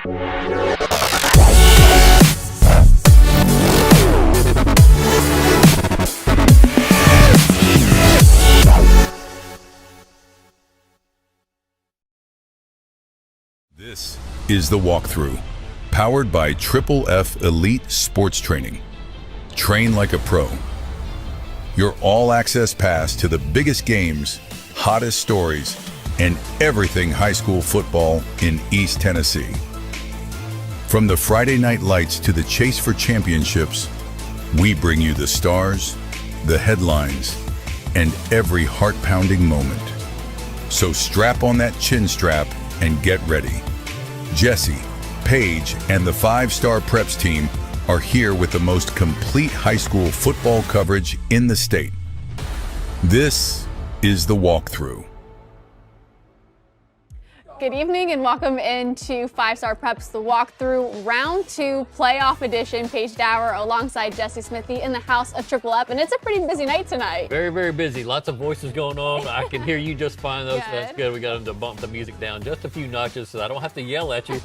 This is the Walk-Thru, powered by Triple F Elite Sports Training. Train like a pro. Your all-access pass to the biggest games, hottest stories, and everything high school football in East Tennessee. From the Friday night lights to the chase for championships, we bring you the stars, the headlines, and every heart-pounding moment. So strap on that chin strap and get ready. Jesse, Paige, and the 5-star preps team are here with the most complete high school football coverage in the state. This is the Walk-Thru. Good evening and welcome into 5-Star Preps, the Walk-Thru Round 2 Playoff Edition. Paige Dauer alongside Jesse Smithey in the house of Triple F, and it's a pretty busy night tonight. Very, very busy. Lots of voices going on. I can hear you just fine though, so that's good. We got them to bump the music down just a few notches so I don't have to yell at you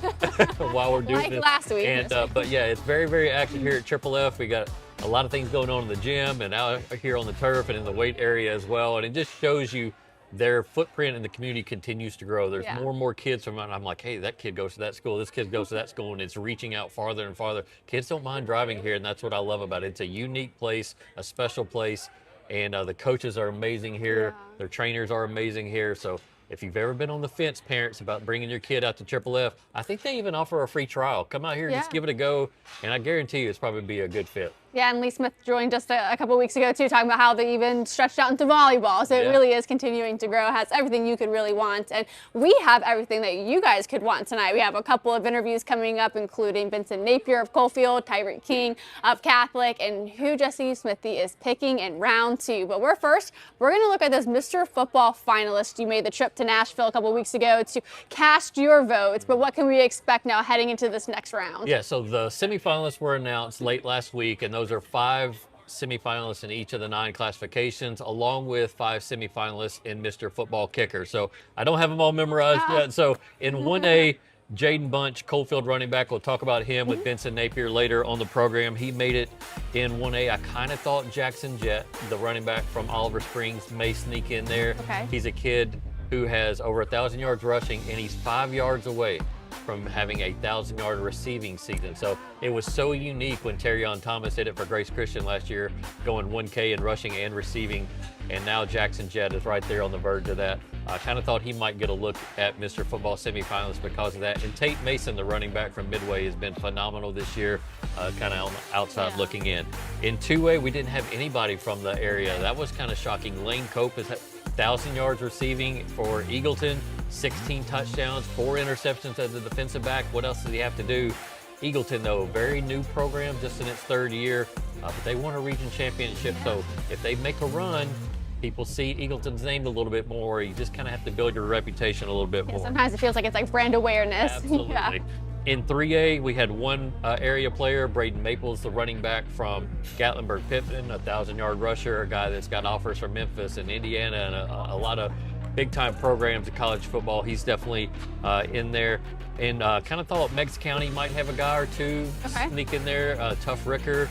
while we're doing this. Last week. And, but yeah, it's very, very active here at Triple F. We got a lot of things going on in the gym and out here on the turf and in the weight area as well. And it just shows you their footprint in the community continues to grow. There's more and more kids from, I'm like, hey, that kid goes to that school, this kid goes to that school, and it's reaching out farther and farther. Kids don't mind driving here, and that's what I love about it. It's a unique place, a special place, and the coaches are amazing here. Their trainers are amazing here. So if you've ever been on the fence, parents, about bringing your kid out to Triple F, I think they even offer a free trial. Come out here and just give it a go, and I guarantee you it's probably be a good fit. Yeah, and Lee Smith joined just a couple weeks ago too, talking about how they even stretched out into volleyball. So it really is continuing to grow, has everything you could really want. And we have everything that you guys could want tonight. We have a couple of interviews coming up, including Vincent Napier of Coalfield, Tyreek King of Catholic, and who Jesse Smithey is picking in round 2. But we're going to look at those Mr. Football finalists. You made the trip to Nashville a couple weeks ago to cast your votes. But what can we expect now heading into this next round? Yeah, so the semifinalists were announced late last week, and those are 5 semifinalists in each of the 9 classifications, along with 5 semifinalists in Mr. Football Kicker. So I don't have them all memorized yet. So in 1A, Jaden Bunch, Coalfield running back, we'll talk about him with Vincent Napier later on the program. He made it in 1A. I kind of thought Jackson Jett, the running back from Oliver Springs, may sneak in there. He's a kid who has over 1,000 yards rushing, and he's 5 yards away from having a 1,000-yard receiving season. So it was so unique when Terrion Thomas did it for Grace Christian last year, going 1K in rushing and receiving, and now Jackson Jett is right there on the verge of that. I kind of thought he might get a look at Mr. Football semifinalists because of that. And Tate Mason, the running back from Midway, has been phenomenal this year, kind of on the outside looking in. In 2A, we didn't have anybody from the area. That was kind of shocking. Lane Cope has 1,000 yards receiving for Eagleton, 16 touchdowns, 4 interceptions as a defensive back. What else does he have to do? Eagleton, though, very new program, just in its 3rd year, but they won a region championship. So if they make a run, people see Eagleton's name a little bit more. You just kind of have to build your reputation a little bit more. Sometimes it feels like it's like brand awareness. Absolutely. In 3A, we had one area player, Braden Maples, the running back from Gatlinburg-Pittman, a 1,000-yard rusher, a guy that's got offers from Memphis and Indiana and a lot of big-time programs in college football. He's definitely in there. And kind of thought Meigs County might have a guy or two sneak in there, Tough Ricker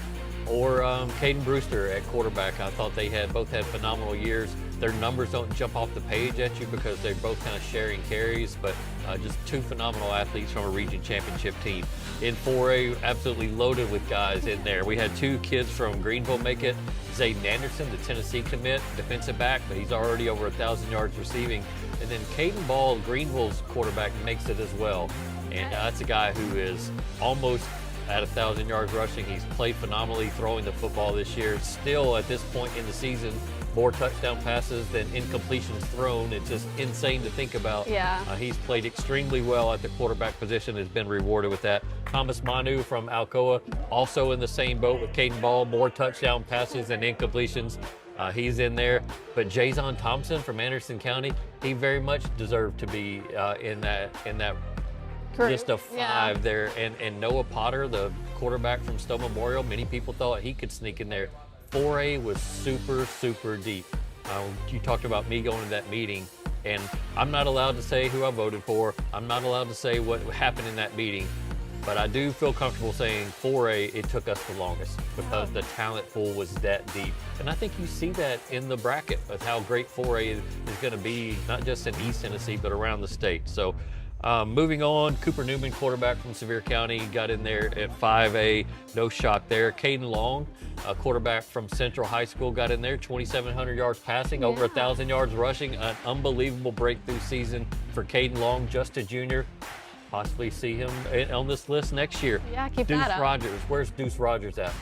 or Caden Brewster at quarterback. I thought they both had phenomenal years. Their numbers don't jump off the page at you because they're both kind of sharing carries, but just 2 phenomenal athletes from a region championship team. In 4A, absolutely loaded with guys in there. We had 2 kids from Greenville make it. Zayden Anderson, the Tennessee commit, defensive back, but he's already over 1,000 yards receiving. And then Caden Ball, Greenville's quarterback, makes it as well. And that's a guy who is almost at 1,000 yards rushing. He's played phenomenally throwing the football this year. Still, at this point in the season, more touchdown passes than incompletions thrown. It's just insane to think about. He's played extremely well at the quarterback position, has been rewarded with that. Thomas Manu from Alcoa, also in the same boat with Caden Ball, more touchdown passes than incompletions. He's in there. But Jason Thompson from Anderson County, he very much deserved to be in that just a 5 there. And Noah Potter, the quarterback from Stowe Memorial, many people thought he could sneak in there. 4A was super, super deep. You talked about me going to that meeting, And I'm not allowed to say who I voted for. I'm not allowed to say what happened in that meeting. But I do feel comfortable saying 4A, it took us the longest because the talent pool was that deep. And I think you see that in the bracket of how great 4A is going to be, not just in East Tennessee, but around the state. So moving on, Cooper Newman, quarterback from Sevier County, got in there at 5A. No shock there. Caden Long, a quarterback from Central High School, got in there, 2,700 yards passing, over 1,000 yards rushing. An unbelievable breakthrough season for Caden Long, just a junior. Possibly see him on this list next year. Yeah, keep Deuce that up. Rogers, where's Deuce Rogers at?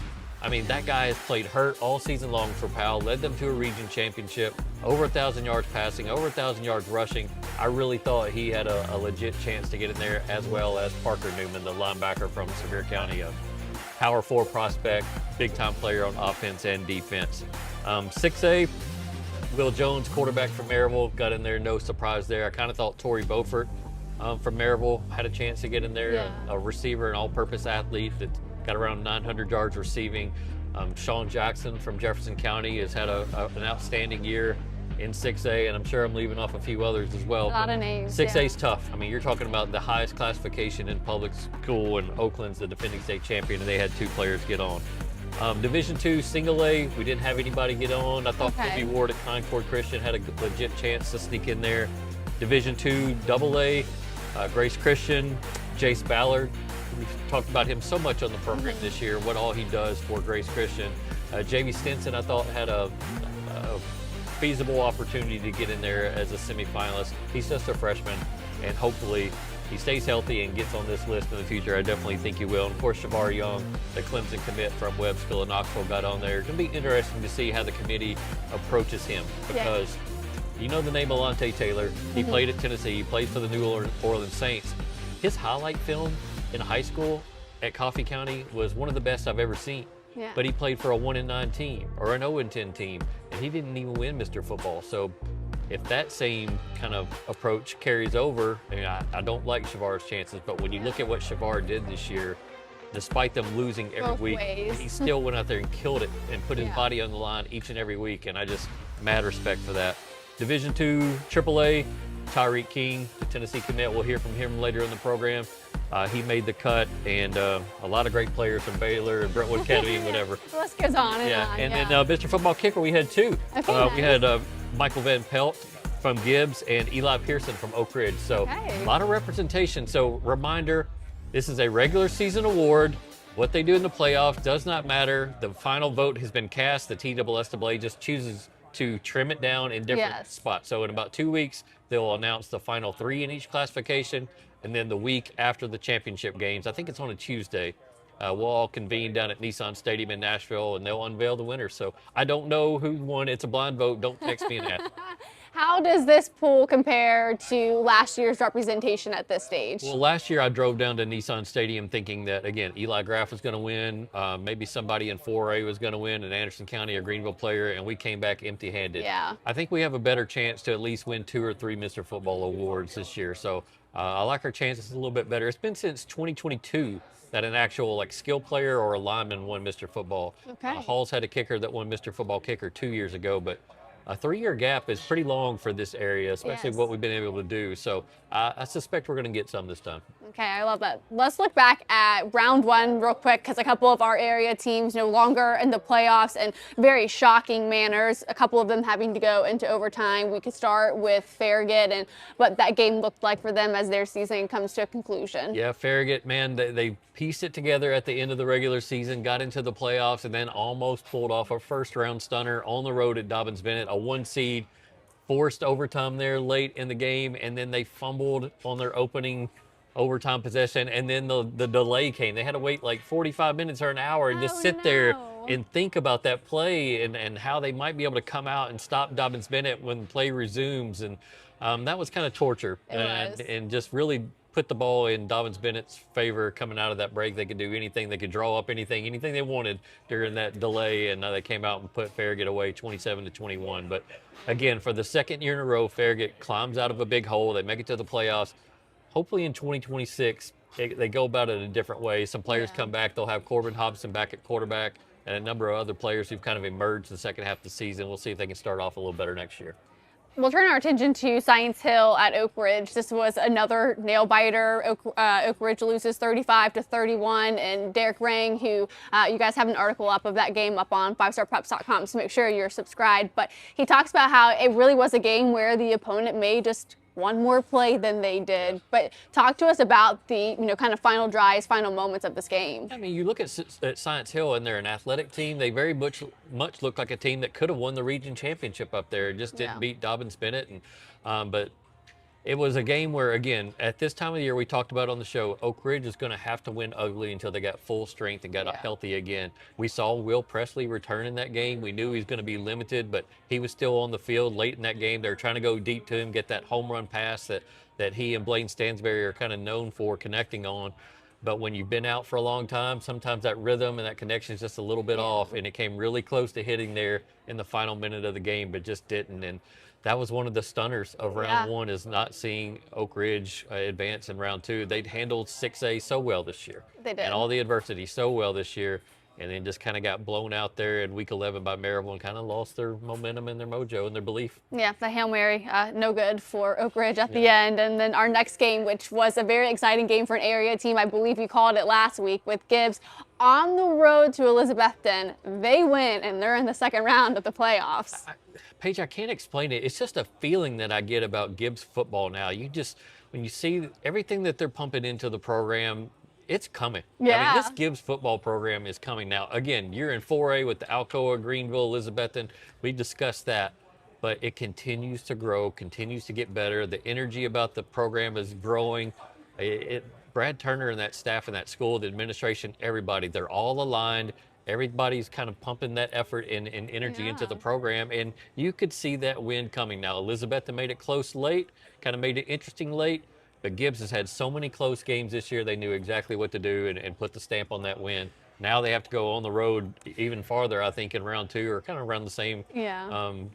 I mean, that guy has played hurt all season long for Powell, led them to a region championship, over 1,000 yards passing, over 1,000 yards rushing. I really thought he had a legit chance to get in there, as well as Parker Newman, the linebacker from Sevier County, a Power 4 prospect, big-time player on offense and defense. 6A, Will Jones, quarterback from Maryville, got in there, no surprise there. I kind of thought Torrey Beaufort from Maryville had a chance to get in there, a receiver, an all-purpose athlete that got around 900 yards receiving. Sean Jackson from Jefferson County has had an outstanding year in 6A, and I'm sure I'm leaving off a few others as well. A lot of names. 6A is tough. I mean, you're talking about the highest classification in public school, and Oakland's the defending state champion, and they had 2 players get on. Division II, single A, we didn't have anybody get on. I thought Kobe Ward at Concord Christian had a legit chance to sneak in there. Division II, double A, Grace Christian, Jace Ballard. We've talked about him so much on the program this year, what all he does for Grace Christian. Jamie Stinson, I thought, had a feasible opportunity to get in there as a semifinalist. He's just a freshman, and hopefully he stays healthy and gets on this list in the future. I definitely think he will. And of course, Shavar Young, the Clemson commit from Webb School in Knoxville, got on there. It's going to be interesting to see how the committee approaches him, because you know the name Alante Taylor. He played at Tennessee. He played for the New Orleans Saints. His highlight film in high school at Coffee County was one of the best I've ever seen. Yeah. But he played for a 1-9 team or an 0-10 team, and he didn't even win Mr. Football. So if that same kind of approach carries over, I mean, I don't like Shavar's chances, but when you look at what Shavar did this year, despite them losing every week, he still went out there and killed it and put his body on the line each and every week, and I just mad respect for that. Division II, AAA, Tyreek King, the Tennessee commit. We'll hear from him later in the program. He made the cut, and a lot of great players from Baylor and Brentwood Academy and whatever. The list goes on and on. And then Mr. Football kicker, we had 2. We had Michael Van Pelt from Gibbs and Eli Pearson from Oak Ridge. So a lot of representation. So reminder, this is a regular season award. What they do in the playoffs does not matter. The final vote has been cast. The TSSAA just chooses to trim it down in different spots. So in about 2 weeks, they'll announce the final 3 in each classification. And then the week after the championship games, I think it's on a Tuesday, we'll all convene down at Nissan Stadium in Nashville, and they'll unveil the winner. So I don't know who won. It's a blind vote. Don't text me in that. How does this pool compare to last year's representation at this stage? Well, last year I drove down to Nissan Stadium thinking that, again, Eli Graff was going to win, maybe somebody in 4A was going to win, an Anderson County or Greenville player, and we came back empty-handed. Yeah. I think we have a better chance to at least win 2 or 3 Mr. Football awards this year. So I like our chances a little bit better. It's been since 2022 that an actual skill player or a lineman won Mr. Football. Halls had a kicker that won Mr. Football kicker 2 years ago, but a 3-year gap is pretty long for this area, especially what we've been able to do. So I suspect we're going to get some this time. Okay, I love that. Let's look back at round 1 real quick, because a couple of our area teams no longer in the playoffs in very shocking manners. A couple of them having to go into overtime. We could start with Farragut and what that game looked like for them as their season comes to a conclusion. Yeah, Farragut, man, they pieced it together at the end of the regular season, got into the playoffs, and then almost pulled off a first-round stunner on the road at Dobyns-Bennett, a 1 seed, forced overtime there late in the game, and then they fumbled on their opening overtime possession, and then the delay came. They had to wait like 45 minutes or an hour and just sit there and think about that play and how they might be able to come out and stop Dobyns-Bennett when play resumes. And that was kind of torture. And just really put the ball in Dobyns-Bennett's favor coming out of that break. They could do anything. They could draw up anything they wanted during that delay, and they came out and put Farragut away 27-21. But again, for the second year in a row, Farragut climbs out of a big hole. They make it to the playoffs. Hopefully in 2026, they go about it a different way. Some players come back. They'll have Corbin Hobson back at quarterback and a number of other players who've kind of emerged the second half of the season. We'll see if they can start off a little better next year. We'll turn our attention to Science Hill at Oak Ridge. This was another nail biter. Oak Ridge loses 35-31, and Derek Rang, who you guys have an article up of that game up on 5starpreps.com, so make sure you're subscribed. But he talks about how it really was a game where the opponent made just one more play than they did. But talk to us about the kind of final drives, final moments of this game. I mean, you look at Science Hill, and they're an athletic team. They very much look like a team that could have won the region championship up there. Just didn't beat Dobbins Bennett. And but it was a game where, again, at this time of the year, we talked about on the show, Oak Ridge is going to have to win ugly until they got full strength and got healthy again. We saw Will Presley return in that game. We knew he was going to be limited, but he was still on the field late in that game. They were trying to go deep to him, get that home run pass that he and Blaine Stansberry are kind of known for connecting on. But when you've been out for a long time, sometimes that rhythm and that connection is just a little bit off, and it came really close to hitting there in the final minute of the game, but just didn't. And that was one of the stunners of round one, is not seeing Oak Ridge advance in round two. They'd handled 6A so well this year. They did. And all the adversity so well this year, and then just kind of got blown out there in week 11 by Maryville and kind of lost their momentum and their mojo and their belief. Yeah, the Hail Mary, no good for Oak Ridge at the end. And then our next game, which was a very exciting game for an area team, I believe you called it last week, with Gibbs on the road to Elizabethton. They win, and they're in the second round of the playoffs. Paige, I can't explain it. It's just a feeling that I get about Gibbs football now. When you see everything that they're pumping into the program, it's coming. Yeah. I mean, this Gibbs football program is coming now. Again, you're in 4A with the Alcoa, Greenville, Elizabethton. We discussed that, but it continues to grow, continues to get better. The energy about the program is growing. Brad Turner and that staff and that school, the administration, everybody, they're all aligned. Everybody's kind of pumping that effort and energy into the program, and you could see that win coming. Now, Elizabethton made it close late, kind of made it interesting late, but Gibbs has had so many close games this year, they knew exactly what to do and put the stamp on that win. Now they have to go on the road even farther, I think, in round two, or kind of around the same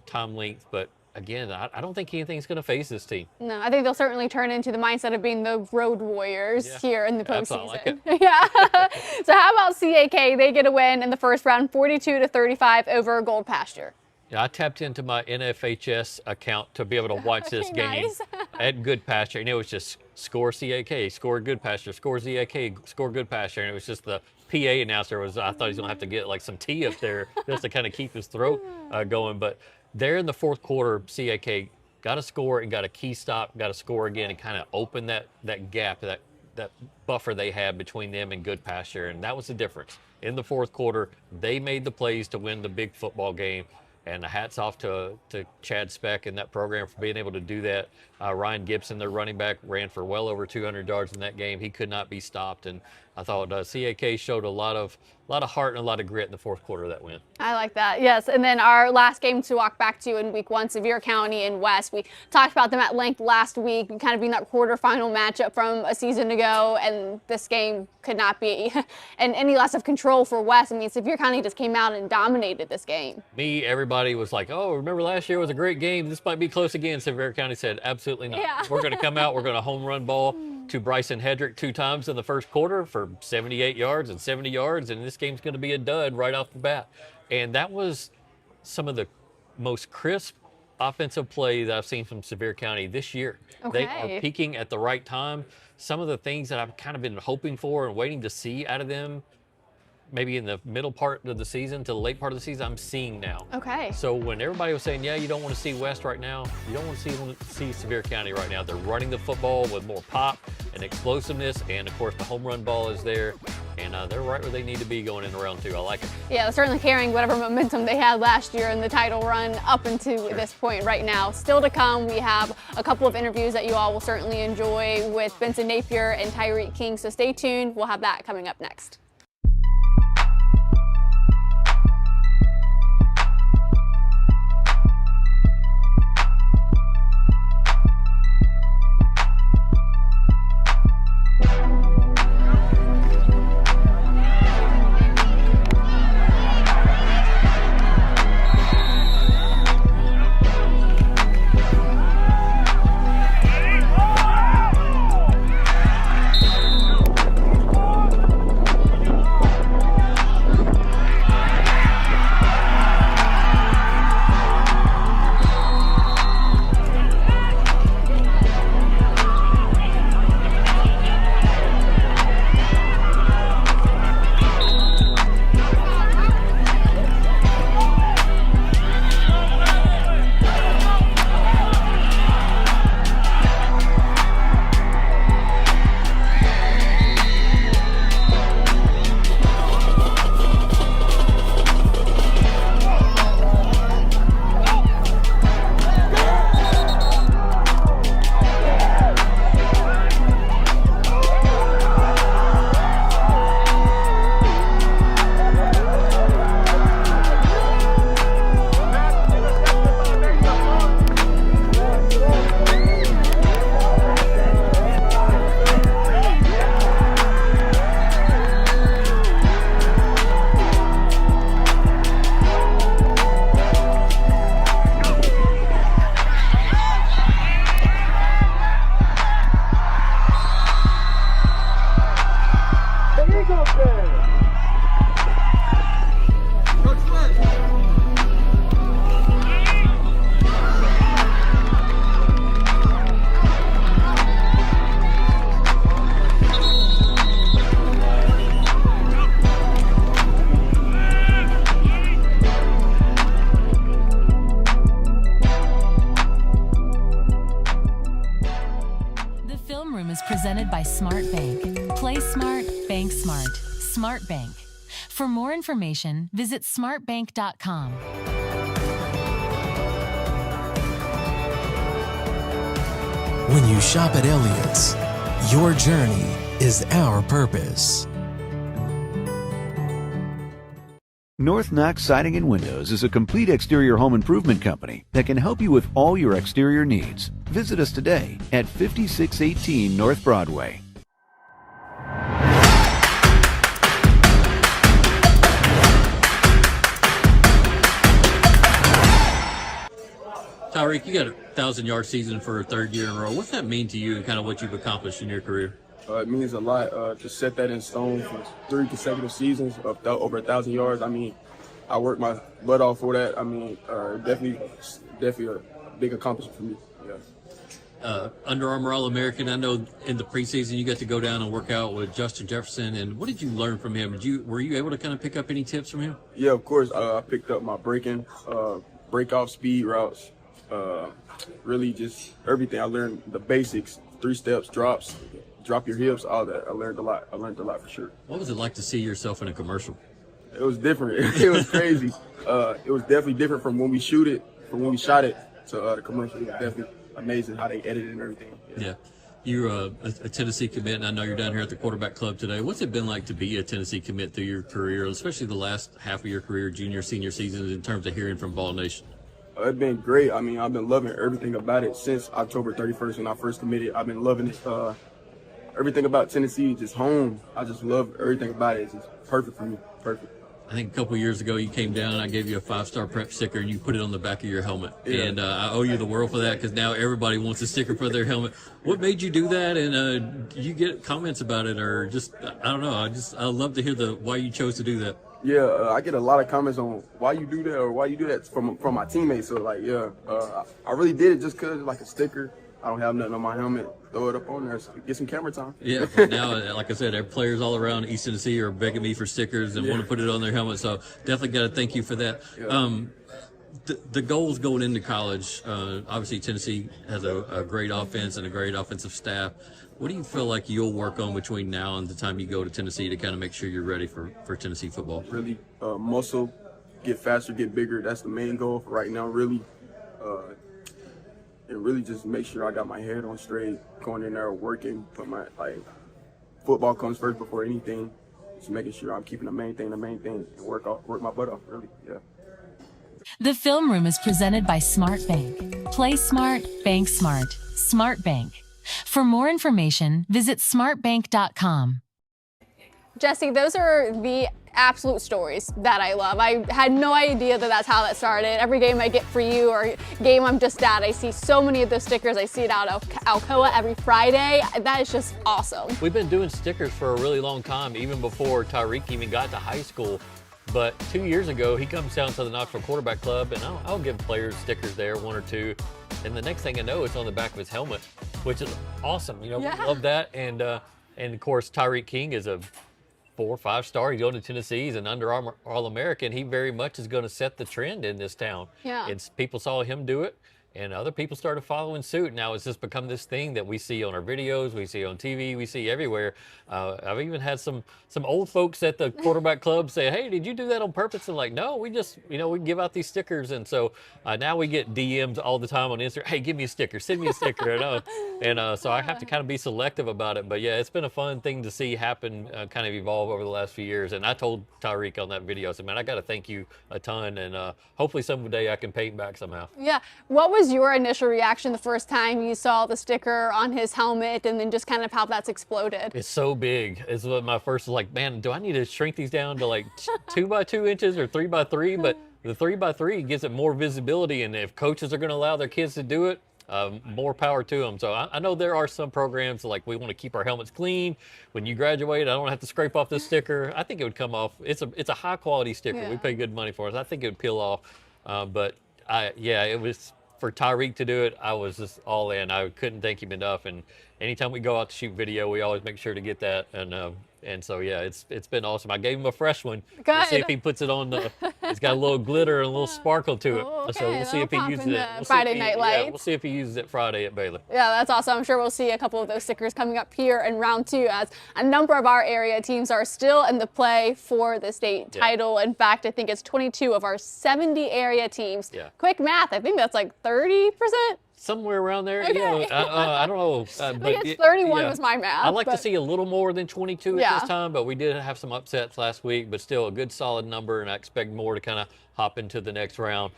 time length. But again, I don't think anything's going to phase this team. No, I think they'll certainly turn into the mindset of being the road warriors here in the postseason. Like it. So how about CAK? They get a win in the first round, 42-35 over Gold Pasture. Yeah, I tapped into my NFHS account to be able to watch this game at Good Pasture, and it was just score CAK, score Good Pasture, score ZAK, score Good Pasture, and it was just the PA announcer I thought he was going to have to get like some tea up there just to kind of keep his throat going. But there in the fourth quarter, CAK got a score and got a key stop, got a score again, and kind of opened that gap, that buffer they had between them and Good Pasture, and that was the difference. In the fourth quarter, they made the plays to win the big football game. And hats off to Chad Speck and that program for being able to do that. Ryan Gibson, their running back, ran for well over 200 yards in that game. He could not be stopped, and I thought CAK showed a lot of heart and a lot of grit in the fourth quarter of that win. I like that, yes. And then our last game to walk back to in week one, Sevier County and West. We talked about them at length last week, kind of being that quarterfinal matchup from a season ago, and this game could not be in any less of control for West. I mean, Sevier County just came out and dominated this game. Everybody was like, oh, remember last year was a great game. This might be close again. Sevier County said, absolutely not. Yeah. We're going to come out. We're going to home run ball to Bryson Hedrick 2 times in the first quarter for 78 yards and 70 yards, and this game's going to be a dud right off the bat. And that was some of the most crisp offensive play that I've seen from Sevier County this year. Okay. They are peaking at the right time. Some of the things that I've kind of been hoping for and waiting to see out of them, maybe in the middle part of the season to the late part of the season, I'm seeing now. Okay. So when everybody was saying, yeah, you don't want to see West right now, you don't want to see Sevier County right now. They're running the football with more pop and explosiveness, and of course the home run ball is there, and they're right where they need to be going into round two. I like it. Yeah, they're certainly carrying whatever momentum they had last year in the title run up into this point right now. Still to come, we have a couple of interviews that you all will certainly enjoy with Benson Napier and Tyreek King, so stay tuned. We'll have that coming up next. smart, bank smart. Smart Bank. For more information, visit smartbank.com. When you shop at Elliott's, your journey is our purpose. North Knox Siding and Windows is a complete exterior home improvement company that can help you with all your exterior needs. Visit us today at 5618 North Broadway. Tyreek, you got a 1,000-yard season for a third year in a row. What's that mean to you and kind of what you've accomplished in your career? It means a lot to set that in stone for 3 consecutive seasons of over 1,000 yards. I mean, I worked my butt off for that. I mean, definitely a big accomplishment for me. Yeah. Under Armour All-American, I know in the preseason you got to go down and work out with Justin Jefferson. And what did you learn from him? Were you able to kind of pick up any tips from him? Yeah, of course. I picked up my breaking, breakoff speed routes, really just everything. I learned the basics, 3 steps, drops, drop your hips, all that. I learned a lot. For sure. What was it like to see yourself in a commercial? It was different. It was crazy. It was definitely different from when we shot it to the commercial. It was definitely amazing how they edited and everything. Yeah. You're a Tennessee commit, and I know you're down here at the quarterback club today. What's it been like to be a Tennessee commit through your career, especially the last half of your career, junior, senior seasons, in terms of hearing from Ball Nation? It's been great. I mean, I've been loving everything about it since October 31st when I first committed. I've been loving it. Everything about Tennessee, just home. I just love everything about it. It's just perfect for me. Perfect. I think a couple of years ago you came down and I gave you a 5-star prep sticker and you put it on the back of your helmet. Yeah. And I owe you the world for that because now everybody wants a sticker for their helmet. What made you do that? And do you get comments about it or just, I don't know. I love to hear why you chose to do that. Yeah, I get a lot of comments on why you do that or why you do that from my teammates. So like, yeah, I really did it just cause like a sticker. I don't have nothing on my helmet. Throw it up on there, so get some camera time. Yeah, now, like I said, players all around East Tennessee are begging me for stickers and want to put it on their helmet. So definitely got to thank you for that. Yeah. The goals going into college, obviously Tennessee has a great offense and a great offensive staff. What do you feel like you'll work on between now and the time you go to Tennessee to kind of make sure you're ready for Tennessee football? Really muscle, get faster, get bigger. That's the main goal for right now, really. And really just make sure I got my head on straight, going in there working, football comes first before anything. Just making sure I'm keeping the main thing, and work my butt off, really, yeah. The Film Room is presented by Smart Bank. Play smart, bank smart. Smart Bank. For more information, visit smartbank.com. Jesse, those are the absolute stories that I love. I had no idea that that's how that started. Every game I get for you or game I'm just at, I see so many of those stickers. I see it out of Alcoa every Friday. That is just awesome. We've been doing stickers for a really long time, even before Tyreek even got to high school. But 2 years ago, he comes down to the Knoxville Quarterback Club, and I'll give players stickers there, 1 or 2. And the next thing I know, it's on the back of his helmet, which is awesome. You know, Yeah. we love that. And of course, Tyreek King is a 4 or 5-star. He's going to Tennessee. He's an Under Armour All-American. He very much is going to set the trend in this town. Yeah. People saw him do it, and other people started following suit. Now it's just become this thing that we see on our videos, we see on TV, we see everywhere. I've even had some old folks at the quarterback club say, "Hey, did you do that on purpose?" And like, no, we just, we give out these stickers. And so now we get DMs all the time on Instagram. Hey, give me a sticker, send me a sticker. So I have to kind of be selective about it. But yeah, it's been a fun thing to see happen, kind of evolve over the last few years. And I told Tyreek on that video, I said, man, I got to thank you a ton. And hopefully someday I can pay him back somehow. Yeah. What was your initial reaction the first time you saw the sticker on his helmet and then just kind of how that's exploded? It's so big. It's what my first was like, man, do I need to shrink these down to like 2 by 2 inches or 3 by 3? But the 3 by 3 gives it more visibility. And if coaches are going to allow their kids to do it, more power to them. So I know there are some programs like we want to keep our helmets clean. When you graduate, I don't have to scrape off this sticker. I think it would come off. It's a high quality sticker. Yeah. We pay good money for it. I think it would peel off. But it was for Tyreek to do it. I was just all in. I couldn't thank him enough. And anytime we go out to shoot video, we always make sure to get that. And so yeah, it's been awesome. I gave him a fresh one. Good. See if he puts it on the It's got a little glitter and a little sparkle to it. Oh, So we'll see if he pop uses in it. the We'll see Friday if he- Night Yeah, Lights. we'll see if he uses it Friday at Baylor. Yeah, that's awesome. I'm sure we'll see a couple of those stickers coming up here in round 2 as a number of our area teams are still in the play for the state title. In fact, I think it's 22 of our 70 area teams. Yeah. Quick math, I think that's like 30%. Somewhere around there. Okay. You know, I don't know. I think it's 31 was my math. I'd like to but- see a little more than 22 Yeah. at this time, but we did have some upsets last week, but still a good solid number, and I expect more to kind of hop into the next round.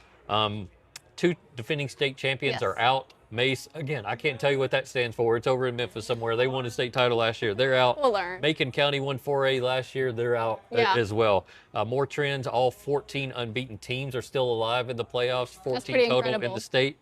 2 defending state champions Yes. are out. Mace, again, I can't tell you what that stands for. It's over in Memphis somewhere. They won a state title last year. They're out. We'll learn. Macon County won 4A last year. They're out Yeah. as well. More trends. All 14 unbeaten teams are still alive in the playoffs. 14 pretty total in incredible. the state.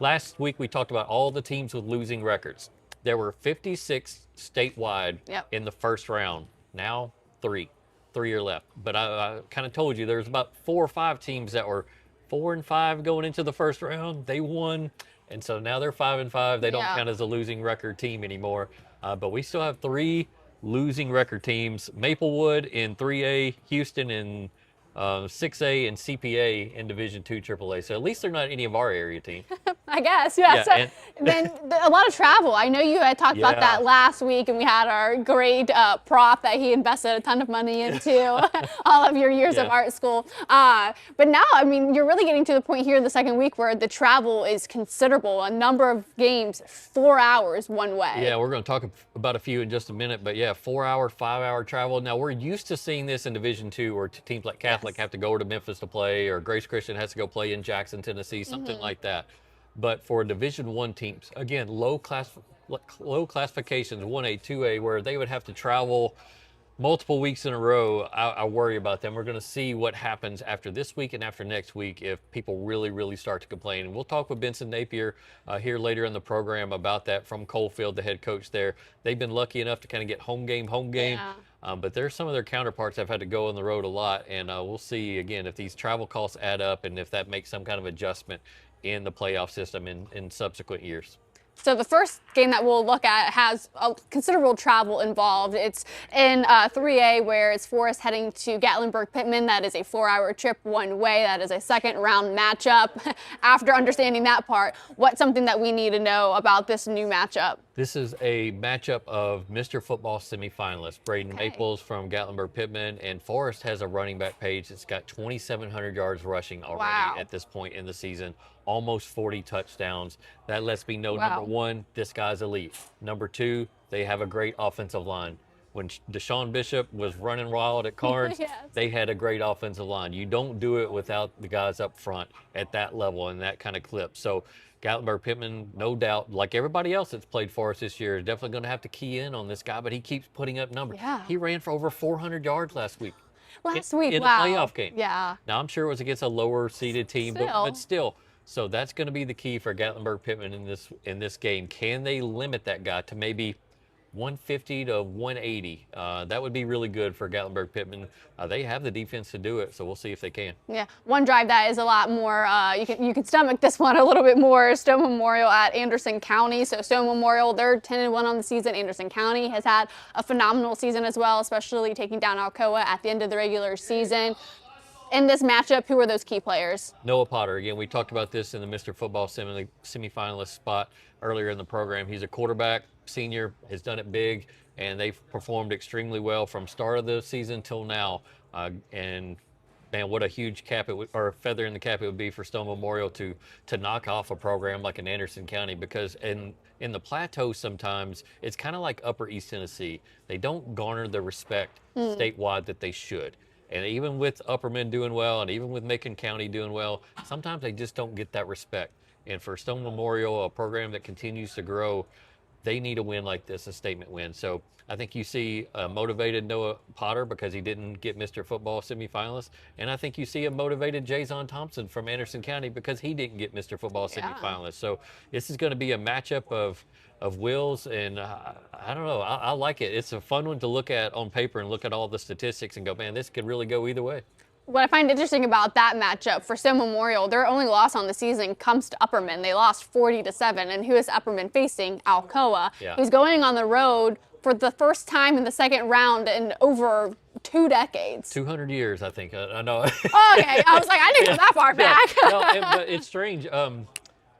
Last week, we talked about all the teams with losing records. There were 56 statewide in the first round. Now, 3 are left. But I kind of told you there's about 4 or 5 teams that were 4 and 5 going into the first round. They won, and so now they're 5 and 5. They don't count as a losing record team anymore. But we still have 3 losing record teams: Maplewood in 3A, Houston in 6A, and CPA in Division II AAA. So at least they're not any of our area teams. I guess, yeah. Yeah, So and- then a lot of travel. I know you had talked about Yeah. that last week, and we had our great prop that he invested a ton of money into all of your years of Yeah. art school. But now, I mean, you're really getting to the point here in the second week where the travel is considerable. A number of games, 4 hours one way. Yeah, we're going to talk about a few in just a minute, but yeah, 4-hour, 5-hour travel. Now, we're used to seeing this in Division II, where teams like Catholic have to go to Memphis to play, or Grace Christian has to go play in Jackson, Tennessee, something like that. But for Division I teams, again, low classifications, 1A, 2A, where they would have to travel multiple weeks in a row, I worry about them. We're going to see what happens after this week and after next week if people really start to complain. And we'll talk with Benson Napier here later in the program about that from Coalfield, the head coach there. They've been lucky enough to kind of get home game. Yeah. But there's some of their counterparts that have had to go on the road a lot. And we'll see, again, if these travel costs add up and if that makes some kind of adjustment in the playoff system in subsequent years. So the first game that we'll look at has a considerable travel involved. It's in 3A, where it's Forest heading to Gatlinburg-Pittman. That is a 4-hour trip one way. That is a second round matchup. After understanding that part, what's something that we need to know about this new matchup? This is a matchup of Mr. Football semifinalists. Braden Maples from Gatlinburg-Pittman, and Forest has a running back page that's got 2,700 yards rushing already at this point in the season, almost 40 touchdowns. That lets me know, number one, this guy's elite. Number two, they have a great offensive line. When Deshaun Bishop was running wild at Cards, they had a great offensive line. You don't do it without the guys up front at that level and that kind of clip. So Gatlinburg-Pittman, no doubt, like everybody else that's played for us this year, is definitely going to have to key in on this guy, but he keeps putting up numbers. Yeah. He ran for over 400 yards last week. in wow. a playoff game. Yeah. Now, I'm sure it was against a lower seeded team, but still. So that's going to be the key for Gatlinburg-Pittman in this game. Can they limit that guy to maybe 150 to 180? That would be really good for Gatlinburg-Pittman. They have the defense to do it, so we'll see if they can. Yeah, one drive that is a lot more, you can stomach this one a little bit more. Stone Memorial at Anderson County. So Stone Memorial, they're 10-1 on the season. Anderson County has had a phenomenal season as well, especially taking down Alcoa at the end of the regular season. In this matchup, who are those key players? Noah Potter. Again, we talked about this in the Mr. Football semifinalist spot earlier in the program. He's a quarterback, senior, has done it big, and they've performed extremely well from start of the season till now. And man, what a huge cap or feather in the cap it would be for Stone Memorial to knock off a program like in Anderson County, because in the plateau sometimes it's kind of like Upper East Tennessee. They don't garner the respect statewide that they should. And even with Upperman doing well, and even with Macon County doing well, sometimes they just don't get that respect. And for Stone Memorial, a program that continues to grow, they need a win like this, a statement win. So I think you see a motivated Noah Potter because he didn't get Mr. Football semifinalist. And I think you see a motivated Jason Thompson from Anderson County because he didn't get Mr. Football semifinalist. So this is going to be a matchup of wills, and I don't know. I like it. It's a fun one to look at on paper and look at all the statistics and go, man, this could really go either way. What I find interesting about that matchup for Stone Memorial, their only loss on the season comes to Upperman. They lost 40-7, and who is Upperman facing? Alcoa, who's going on the road for the first time in the second round in over 2 decades. 200 years, I think. I know. Oh, okay, I was like, I didn't go that far back. But it's strange.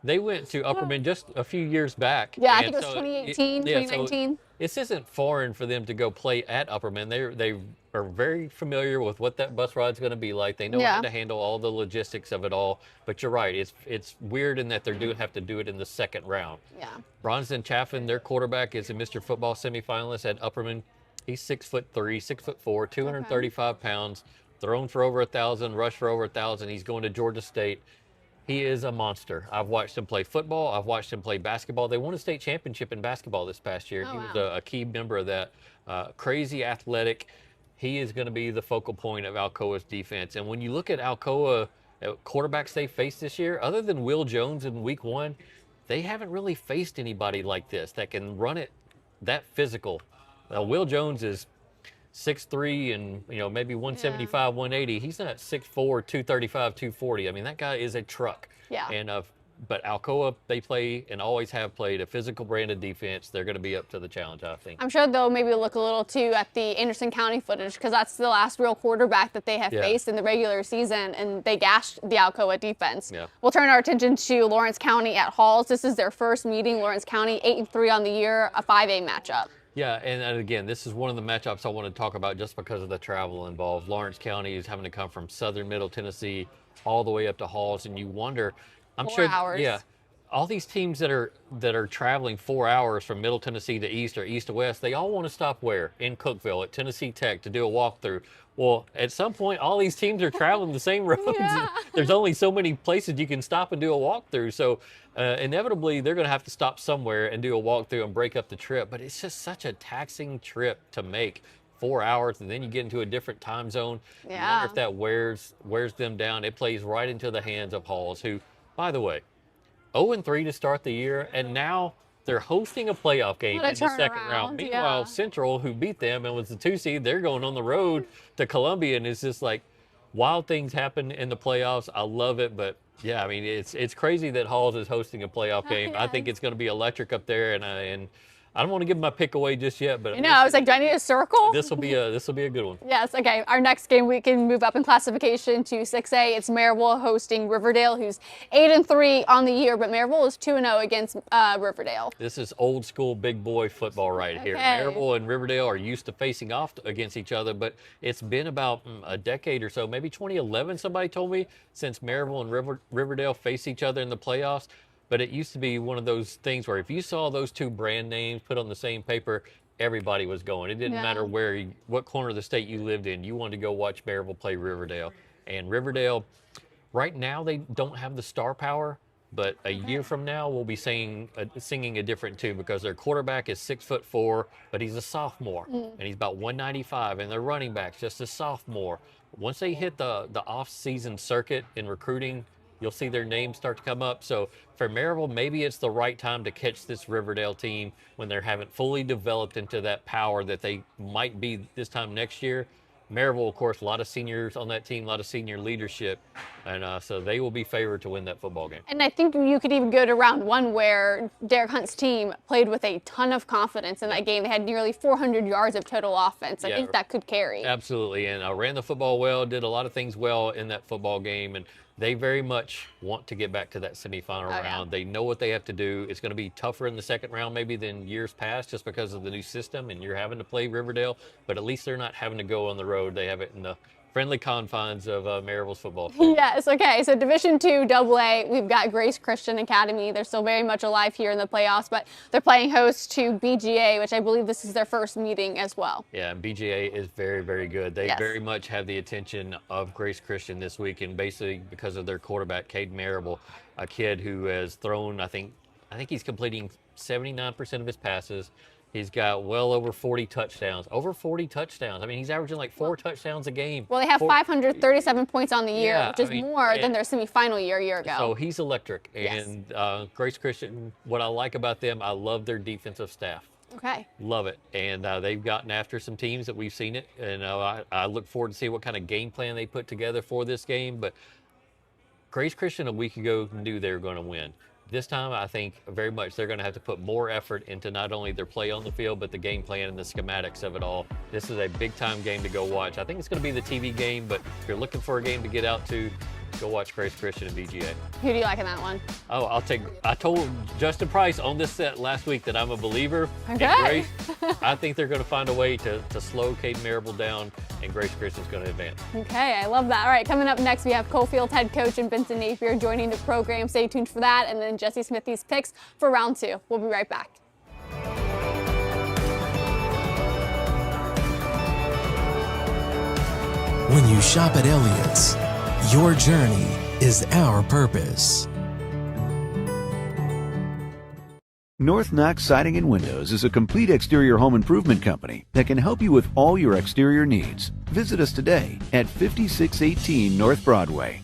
They went to Upperman just a few years back. Yeah, I think it was 2018, 2019. So this isn't foreign for them to go play at Upperman. They are very familiar with what that bus ride's going to be like. They know how to handle all the logistics of it all. But you're right, it's weird in that they have to do it in the second round. Yeah. Bronson Chaffin, their quarterback, is a Mr. Football semifinalist at Upperman. He's 6'3", 6'4", 235 pounds, thrown for over 1,000, rushed for over 1,000. He's going to Georgia State. He is a monster. I've watched him play football. I've watched him play basketball. They won a state championship in basketball this past year. Oh, he was wow. a key member of that. Crazy athletic. He is going to be the focal point of Alcoa's defense. And when you look at Alcoa quarterbacks they faced this year, other than Will Jones in week 1, they haven't really faced anybody like this that can run it that physical. Will Jones is 6'3" and maybe 175, 180. He's not 6'4", 235, 240. I mean, that guy is a truck. Yeah. And but Alcoa, they play and always have played a physical brand of defense. They're going to be up to the challenge, I think. I'm sure they'll maybe look a little too at the Anderson County footage because that's the last real quarterback that they have faced in the regular season, and they gashed the Alcoa defense. Yeah. We'll turn our attention to Lawrence County at Halls. This is their first meeting. Lawrence County 8-3 on the year, a 5A matchup. Yeah, and again, this is one of the matchups I want to talk about just because of the travel involved. Lawrence County is having to come from southern Middle Tennessee all the way up to Halls, and you wonder, I'm 4 sure, hours. yeah, all these teams that are traveling 4 hours from Middle Tennessee to East or East to West, they all want to stop where? In Cookeville at Tennessee Tech to do a walk-through. Well, at some point, all these teams are traveling the same roads. Yeah. There's only so many places you can stop and do a walk-through. So inevitably, they're going to have to stop somewhere and do a walk-through and break up the trip. But it's just such a taxing trip to make. 4 hours, and then you get into a different time zone. Yeah. I wonder if that wears them down. It plays right into the hands of Halls, who, by the way, 0-3 to start the year, and now they're hosting a playoff game in the second round. Meanwhile, Central, who beat them and was the 2 seed, they're going on the road to Columbia, and it's just like wild things happen in the playoffs. I love it, but yeah, I mean, it's crazy that Halls is hosting a playoff game. I think it's going to be electric up there, and I don't want to give my pick away just yet, but I was like, do I need a circle? This will be a good one. Yes, okay. Our next game, we can move up in classification to 6A. It's Maryville hosting Riverdale, who's 8-3 on the year, but Maryville is 2-0 against Riverdale. This is old school big boy football right here. Maryville and Riverdale are used to facing off against each other, but it's been about a decade or so, maybe 2011, somebody told me, since Maryville and Riverdale face each other in the playoffs. But it used to be one of those things where if you saw those two brand names put on the same paper, everybody was going. It didn't matter what corner of the state you lived in. You wanted to go watch Maryville play Riverdale. And Riverdale, right now, they don't have the star power. But a year from now, we'll be singing a different tune because their quarterback is 6'4", but he's a sophomore. And he's about 195. And their running back's just a sophomore. Once they hit the off-season circuit in recruiting, you'll see their names start to come up. So for Maryville, maybe it's the right time to catch this Riverdale team when they haven't fully developed into that power that they might be this time next year. Maryville, of course, a lot of seniors on that team, a lot of senior leadership, and so they will be favored to win that football game. And I think you could even go to round 1 where Derek Hunt's team played with a ton of confidence in that game. They had nearly 400 yards of total offense. I think that could carry. Absolutely, and ran the football well, did a lot of things well in that football game, and they very much want to get back to that semifinal round. They know what they have to do. It's going to be tougher in the second round maybe than years past just because of the new system and you're having to play Riverdale, but at least they're not having to go on the road. They have it in the friendly confines of Maryville's football field. Yes, okay. So Division II AA, we've got Grace Christian Academy. They're still very much alive here in the playoffs, but they're playing host to BGA, which I believe this is their first meeting as well. Yeah, BGA is very, very good. They very much have the attention of Grace Christian this week, and basically because of their quarterback, Cade Marable, a kid who has thrown, I think he's completing 79% of his passes. He's got well over 40 touchdowns. Over 40 touchdowns. I mean, he's averaging like 4 touchdowns a game. Well, they have 537 points on the year, which is more than their semifinal year a year ago. So he's electric. And Grace Christian, what I like about them, I love their defensive staff. Okay. Love it. And they've gotten after some teams that we've seen it. And I look forward to see what kind of game plan they put together for this game. But Grace Christian a week ago knew they were going to win. This time, I think very much they're going to have to put more effort into not only their play on the field, but the game plan and the schematics of it all. This is a big-time game to go watch. I think it's going to be the TV game, but if you're looking for a game to get out to, go watch Grace Christian and VGA. Who do you like in that one? Oh, I told Justin Price on this set last week that I'm a believer in Okay. Grace. I think they're going to find a way to slow Caden Marable down, and Grace Christian's going to advance. Okay, I love that. All right, coming up next, we have Coalfield head coach and Benson Napier joining the program. Stay tuned for that, and then Jesse Smithy's picks for round 2. We'll be right back. When you shop at Elliott's, your journey is our purpose. North Knox Siding and Windows is a complete exterior home improvement company that can help you with all your exterior needs. Visit us today at 5618 North Broadway.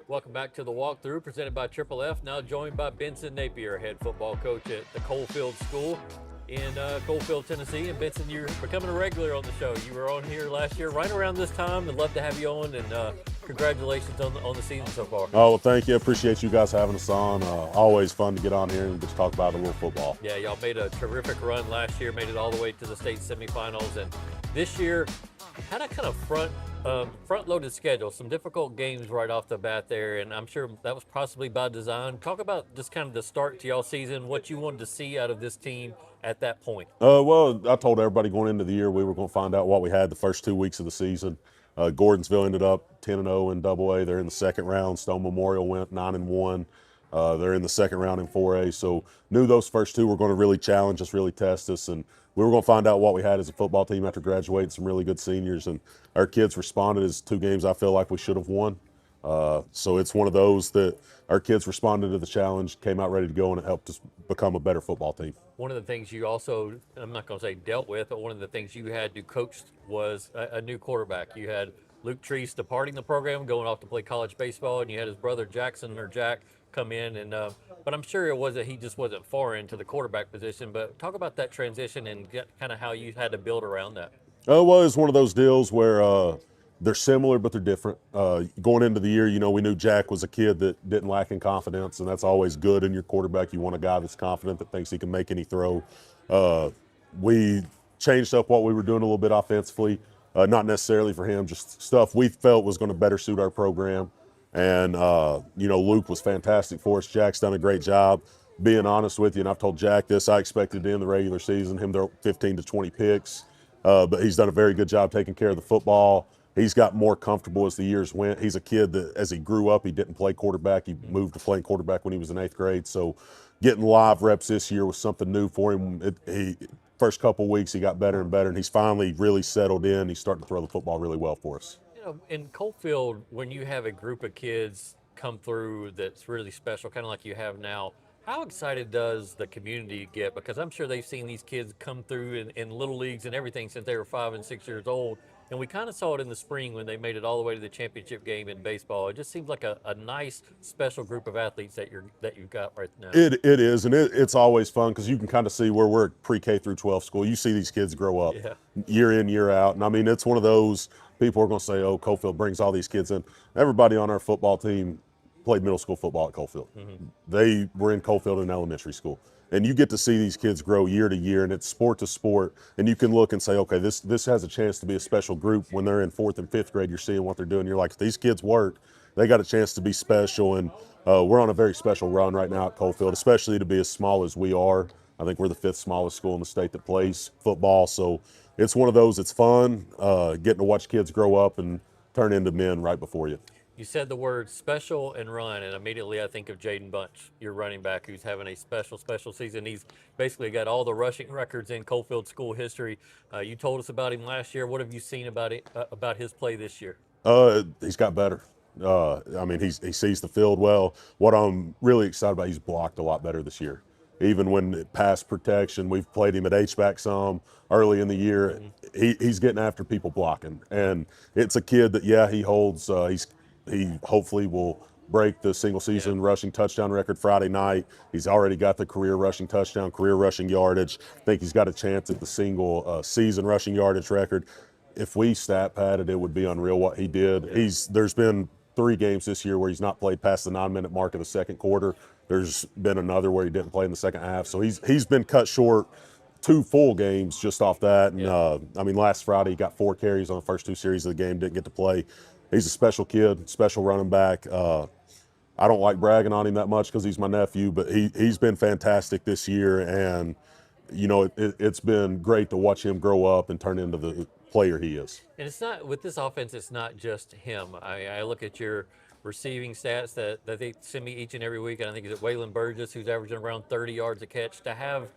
Welcome back to the Walk-Thru, presented by Triple F. Now joined by Benson Napier, head football coach at the Coalfield School in Coalfield, Tennessee. And Benson, you're becoming a regular on the show. You were on here last year right around this time. I'd love to have you on, and congratulations on the season so far. Oh, well, thank you. Appreciate you guys having us on. Always fun to get on here and just talk about a little football. Yeah, y'all made a terrific run last year, made it all the way to the state semifinals, and this year had a kind of front-loaded schedule, some difficult games right off the bat there, and I'm sure that was possibly by design. Talk about just kind of the start to y'all season, what you wanted to see out of this team at that point. Well, I told everybody going into the year we were going to find out what we had the first 2 weeks of the season. Gordonsville ended up 10-0 in AA. They're in the second round. Stone Memorial went 9-1. They're in the second round in 4A. So knew those first two were going to really challenge us, really test us, and we were going to find out what we had as a football team after graduating, some really good seniors, and our kids responded as 2 games I feel like we should have won. So it's one of those that our kids responded to the challenge, came out ready to go, and it helped us become a better football team. One of the things you also, I'm not going to say dealt with, but one of the things you had to coach was a new quarterback. You had Luke Treese departing the program, going off to play college baseball, and you had his brother Jack come in, and but I'm sure he just wasn't foreign to the quarterback position. But talk about that transition and kind of how you had to build around that. Well, it's one of those deals where they're similar, but they're different. Going into the year, we knew Jack was a kid that didn't lack in confidence, and that's always good in your quarterback. You want a guy that's confident, that thinks he can make any throw. We changed up what we were doing a little bit offensively, not necessarily for him, just stuff we felt was going to better suit our program. And, Luke was fantastic for us. Jack's done a great job. Being honest with you, and I've told Jack this, I expected to end the regular season, him to 15 to 20 picks, but he's done a very good job taking care of the football. He's got more comfortable as the years went. He's a kid that, as he grew up, he didn't play quarterback. He moved to playing quarterback when he was in 8th grade. So getting live reps this year was something new for him. First couple weeks, he got better and better, and he's finally really settled in. He's starting to throw the football really well for us. In Coalfield, when you have a group of kids come through that's really special, kind of like you have now, how excited does the community get? Because I'm sure they've seen these kids come through in little leagues and everything since they were 5 and 6 years old. And we kind of saw it in the spring when they made it all the way to the championship game in baseball. It just seems like a nice, special group of athletes that you've got right now. It is, and it's always fun because you can kind of see where we're at pre-K through 12 school. You see these kids grow up year in, year out. And, I mean, it's one of those people are going to say, oh, Coalfield brings all these kids in. Everybody on our football team played middle school football at Coalfield. Mm-hmm. They were in Coalfield in elementary school. And you get to see these kids grow year to year, and it's sport to sport. And you can look and say, okay, this has a chance to be a special group. When they're in 4th and 5th grade, you're seeing what they're doing. You're like, if these kids work, they got a chance to be special. And we're on a very special run right now at Coalfield, especially to be as small as we are. I think we're the 5th smallest school in the state that plays football. So it's one of those, it's fun, getting to watch kids grow up and turn into men right before you. You said the word special and run, and immediately I think of Jaden Bunch, your running back, who's having a special season. He's basically got all the rushing records in Coalfield school history. You told us about him last year. What have you seen about his play this year? He's got better. He sees the field well. What I'm really excited about, he's blocked a lot better this year. Even when pass protection, we've played him at H-back some early in the year. He's getting after people blocking. And it's a kid that, he holds, he hopefully will break the single season rushing touchdown record Friday night. He's already got the career rushing touchdown, career rushing yardage. I think he's got a chance at the single season rushing yardage record. If we stat padded, it would be unreal what he did. There's been 3 games this year where he's not played past the 9-minute mark of the second quarter. There's been another where he didn't play in the second half. So he's been cut short 2 full games just off that. And I mean, last Friday he got 4 carries on the first 2 series of the game, didn't get to play. He's a special kid, special running back. I don't like bragging on him that much because he's my nephew, but he's been fantastic this year. And, you know, it's been great to watch him grow up and turn into the player he is. And it's not, with this offense, it's not just him. I look at your receiving stats that they send me each and every week, and I think it's Waylon Burgess, who's averaging around 30 yards a catch. To have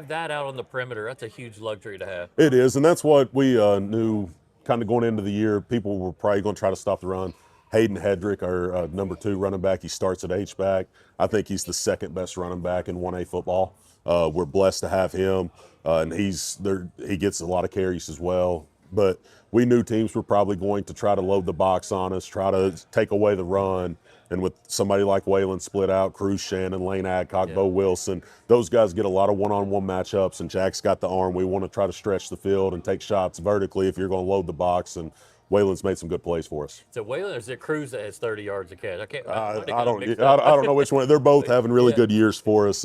that out on the perimeter, that's a huge luxury to have. It is, and that's what we knew kind of going into the year. People were probably going to try to stop the run. Hayden Hedrick, our number 2 running back, he starts at H-back. I think he's the second best running back in 1A football. We're blessed to have him, and he gets a lot of carries as well. But we knew teams were probably going to try to load the box on us, try to take away the run. And with somebody like Waylon split out, Cruz Shannon, Lane Adcock, Bo Wilson, those guys get a lot of one-on-one matchups, and Jack's got the arm. We want to try to stretch the field and take shots vertically if you're going to load the box, and Waylon's made some good plays for us. So Waylon, or is it Cruz that has 30 yards a catch? I don't know which one. They're both having really good years for us.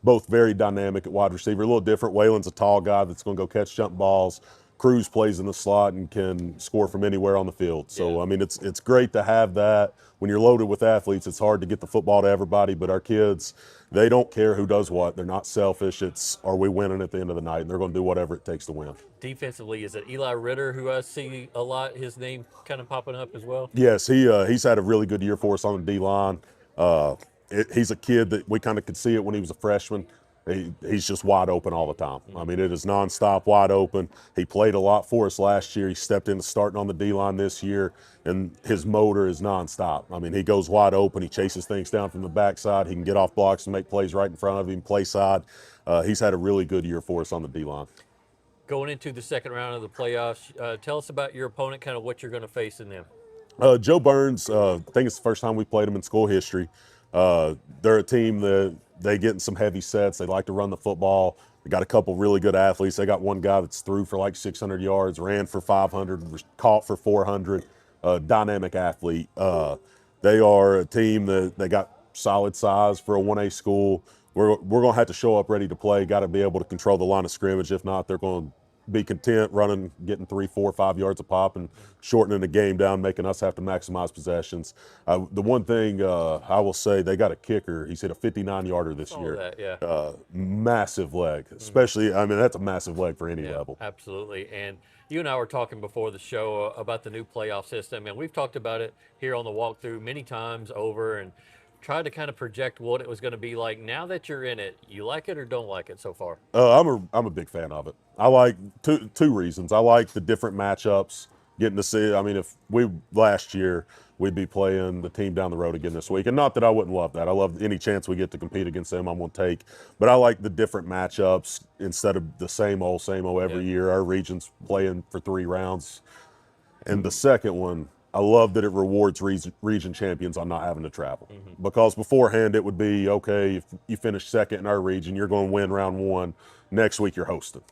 Both very dynamic at wide receiver. A little different. Waylon's a tall guy that's going to go catch jump balls. Cruz plays in the slot and can score from anywhere on the field. So, I mean, it's great to have that. When you're loaded with athletes, it's hard to get the football to everybody, but our kids, they don't care who does what. They're not selfish. It's, are we winning at the end of the night? And they're going to do whatever it takes to win. Defensively, is it Eli Ritter, who I see a lot, his name kind of popping up as well? Yes, he's had a really good year for us on the D-line. He's a kid that we kind of could see it when he was a freshman. He's just wide open all the time. I mean, it is nonstop wide open. He played a lot for us last year. He stepped into starting on the D-line this year, and his motor is nonstop. I mean, he goes wide open. He chases things down from the backside. He can get off blocks and make plays right in front of him, play side. He's had a really good year for us on the D-line. Going into the second round of the playoffs, tell us about your opponent, kind of what you're going to face in them. Joe Burns, I think it's the first time we played him in school history. They're a team that they get in some heavy sets. They like to run the football. They got a couple really good athletes. They got one guy that's threw for like 600 yards, ran for 500, was caught for 400. Dynamic athlete. They are a team that they got solid size for a 1A school. We're going to have to show up ready to play. Got to be able to control the line of scrimmage. If not, they're going to be content running, getting 3, 4, 5 yards a pop and shortening the game down, making us have to maximize possessions. The one thing I will say, they got a kicker. He's hit a 59-yarder this year. Massive leg, especially, I mean, that's a massive leg for any level. Absolutely. And you and I were talking before the show about the new playoff system, and we've talked about it here on the Walk-Thru many times over and tried to kind of project what it was going to be like. Now that you're in it, you like it or don't like it so far? I'm a big fan of it. I like two reasons. I like the different matchups, getting to see. I mean, if last year we'd be playing the team down the road again this week, and not that I wouldn't love that. I love any chance we get to compete against them, I'm going to take. But I like the different matchups instead of the same old every year. Our region's playing for 3 rounds, and the second one, I love that it rewards region champions on not having to travel. Because beforehand it would be, okay, if you finish second in our region, you're going to win round 1. Next week you're hosting.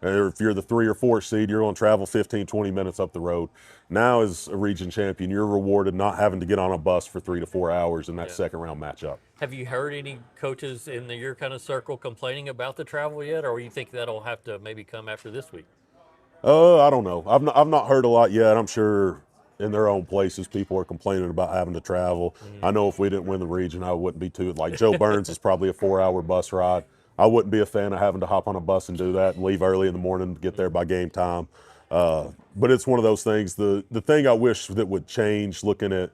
Or if you're the 3 or 4 seed, you're going to travel 15, 20 minutes up the road. Now as a region champion, you're rewarded not having to get on a bus for 3 to 4 hours in that second round matchup. Have you heard any coaches in your kind of circle complaining about the travel yet, or you think that'll have to maybe come after this week? I don't know. I've not heard a lot yet. I'm sure in their own places, people are complaining about having to travel. I know if we didn't win the region, I wouldn't be too. Like Joe Burns is probably a 4-hour bus ride. I wouldn't be a fan of having to hop on a bus and do that and leave early in the morning to get there by game time. But it's one of those things. The thing I wish that would change looking at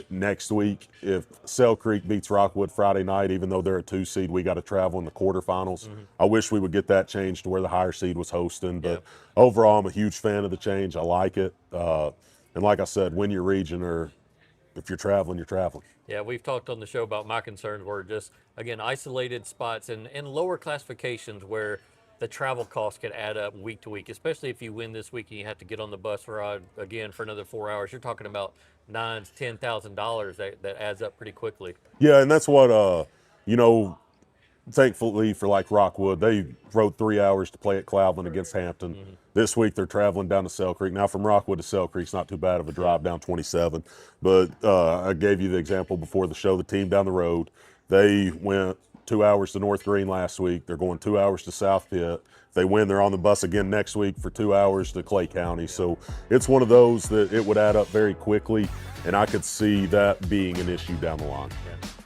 next week, if Sale Creek beats Rockwood Friday night, even though they're a 2 seed, we got to travel in the quarterfinals. I wish we would get that changed to where the higher seed was hosting. But overall, I'm a huge fan of the change. I like it. And like I said, win your region, or if you're traveling, you're traveling. Yeah, we've talked on the show about my concerns were just, again, isolated spots and lower classifications where the travel costs can add up week to week, especially if you win this week and you have to get on the bus ride again for another 4 hours. You're talking about $9,000 to $10,000 that adds up pretty quickly. Yeah, and that's what you know. Thankfully for like Rockwood, they rode 3 hours to play at Cloudland against Hampton. This week they're traveling down to Sell Creek. Now from Rockwood to Sell Creek's not too bad of a drive down 27. But I gave you the example before the show, the team down the road. They went 2 hours to North Green last week. They're going 2 hours to South Pitt. If they win, they're on the bus again next week for 2 hours to Clay County. So it's one of those that it would add up very quickly, and I could see that being an issue down the line.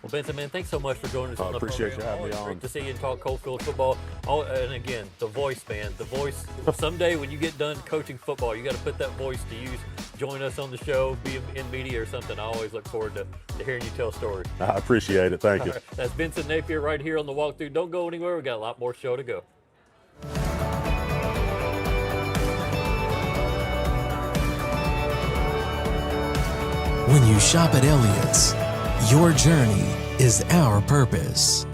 Well, Benson, man, thanks so much for joining us on the appreciate program. you having me Always on. Great to see you and talk Coalfield football. Oh, and again, the voice, man, the voice. Someday when you get done coaching football, you got to put that voice to use. Join us on the show, be in media or something. I always look forward to hearing you tell stories. I appreciate it. Thank you. Right, that's Benson Napier right here on the Walk-Thru. Don't go anywhere. We got a lot more show to go. When you shop at Elliott's, your journey is our purpose.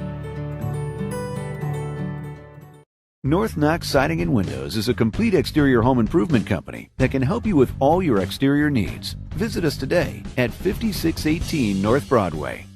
North Knox Siding and Windows is a complete exterior home improvement company that can help you with all your exterior needs. Visit us today at 5618 North Broadway.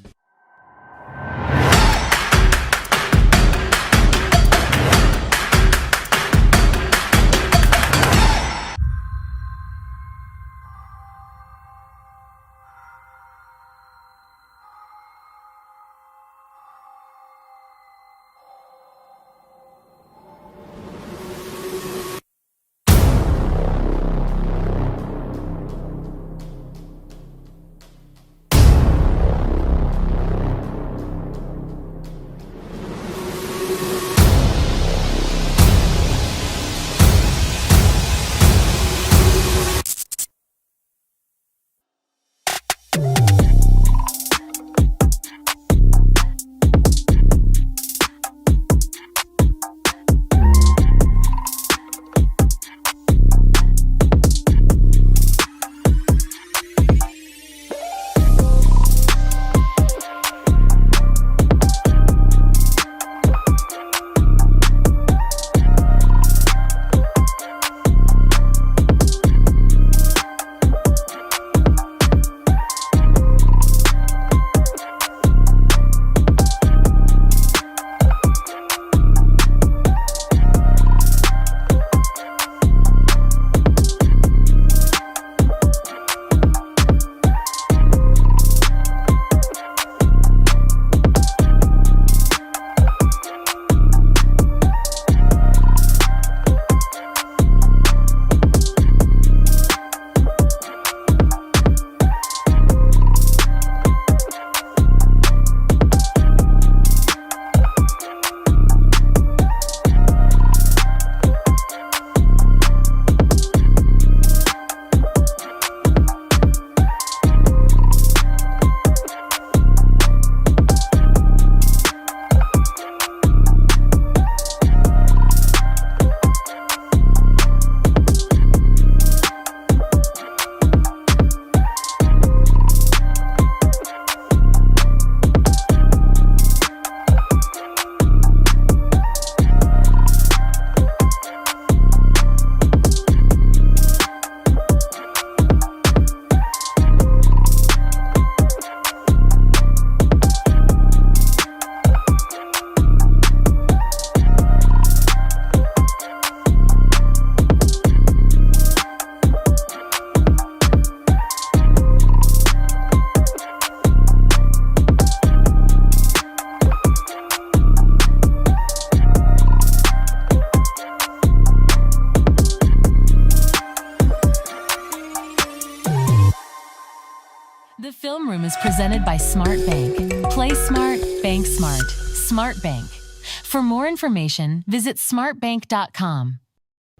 The Film Room is presented by Smart Bank. Play smart, bank smart. Smart Bank. For more information, visit smartbank.com.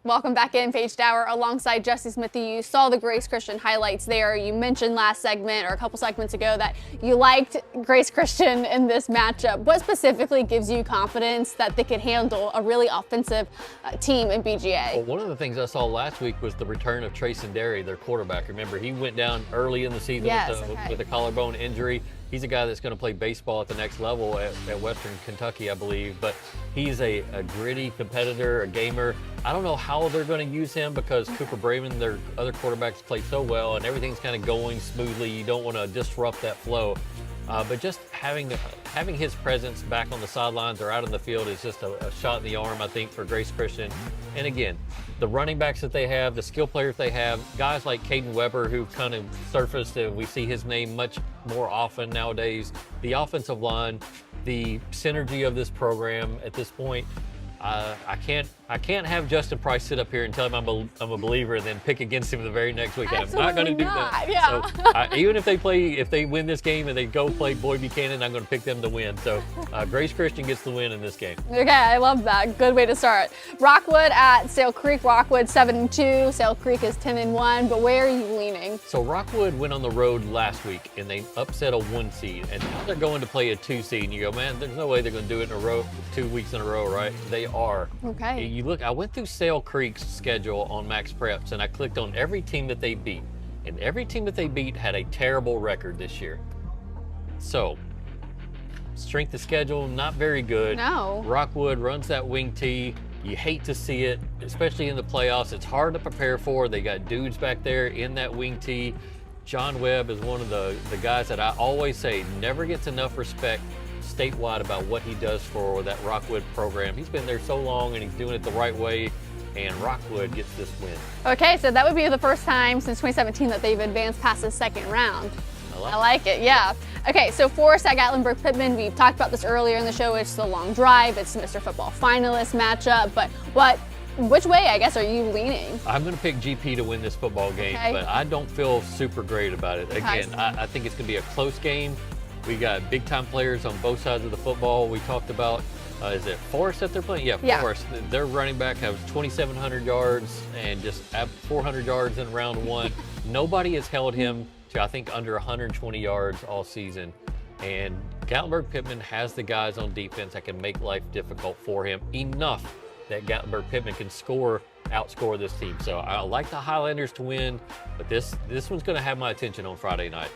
Welcome back in, Paige Dauer alongside Jesse Smithey. You saw the Grace Christian highlights there. You mentioned last segment or a couple segments ago that you liked Grace Christian in this matchup. What specifically gives you confidence that they could handle a really offensive team in BGA? Well, one of the things I saw last week was the return of Trayson Derry, their quarterback. Remember, he went down early in the season with a collarbone injury. He's a guy that's going to play baseball at the next level at Western Kentucky, I believe. But he's a gritty competitor, a gamer. I don't know how they're going to use him because Cooper Braven, their other quarterbacks, play so well and everything's kind of going smoothly. You don't want to disrupt that flow. But just having his presence back on the sidelines or out in the field is just a shot in the arm, I think, for Grace Christian. And again, the running backs that they have, the skill players they have, guys like Caden Weber who kind of surfaced and we see his name much more often nowadays. The offensive line, the synergy of this program at this point. I can't have Justin Price sit up here and tell him I'm a believer and then pick against him the very next week. I'm not going to do that. Yeah. So even if they win this game and they go play Boyd Buchanan, I'm going to pick them to win. So Grace Christian gets the win in this game. Okay, I love that. Good way to start. Rockwood at Sale Creek. Rockwood 7-2. Sale Creek is 10-1. But where are you leaning? So Rockwood went on the road last week and they upset a 1 seed, and now they're going to play a 2 seed. And you go, man, there's no way they're going to do it in a row, 2 weeks in a row, right? They are. Okay. You look. I went through Sale Creek's schedule on Max Preps, and I clicked on every team that they beat, and every team that they beat had a terrible record this year. So, strength of schedule, not very good. No. Rockwood runs that wing tee. You hate to see it, especially in the playoffs. It's hard to prepare for. They got dudes back there in that wing tee. John Webb is one of the guys that I always say never gets enough respect statewide about what he does for that Rockwood program. He's been there so long and he's doing it the right way, and Rockwood gets this win. Okay, so that would be the first time since 2017 that they've advanced past the second round. I like it, yeah. Okay, so for Gatlinburg-Pittman, we've talked about this earlier in the show. It's the long drive. It's the Mr. Football finalist matchup. But which way, I guess, are you leaning? I'm going to pick GP to win this football game, Okay. but I don't feel super great about it. Okay. Again, I think it's going to be a close game. We got big-time players on both sides of the football. We talked about, is it Forrest that they're playing? Yeah, Forrest. Their running back has 2,700 yards and just 400 yards in round 1. Nobody has held him to, I think, under 120 yards all season. And Gatlinburg-Pittman has the guys on defense that can make life difficult for him enough that Gatlinburg-Pittman can outscore this team. So I like the Highlanders to win, but this one's going to have my attention on Friday night.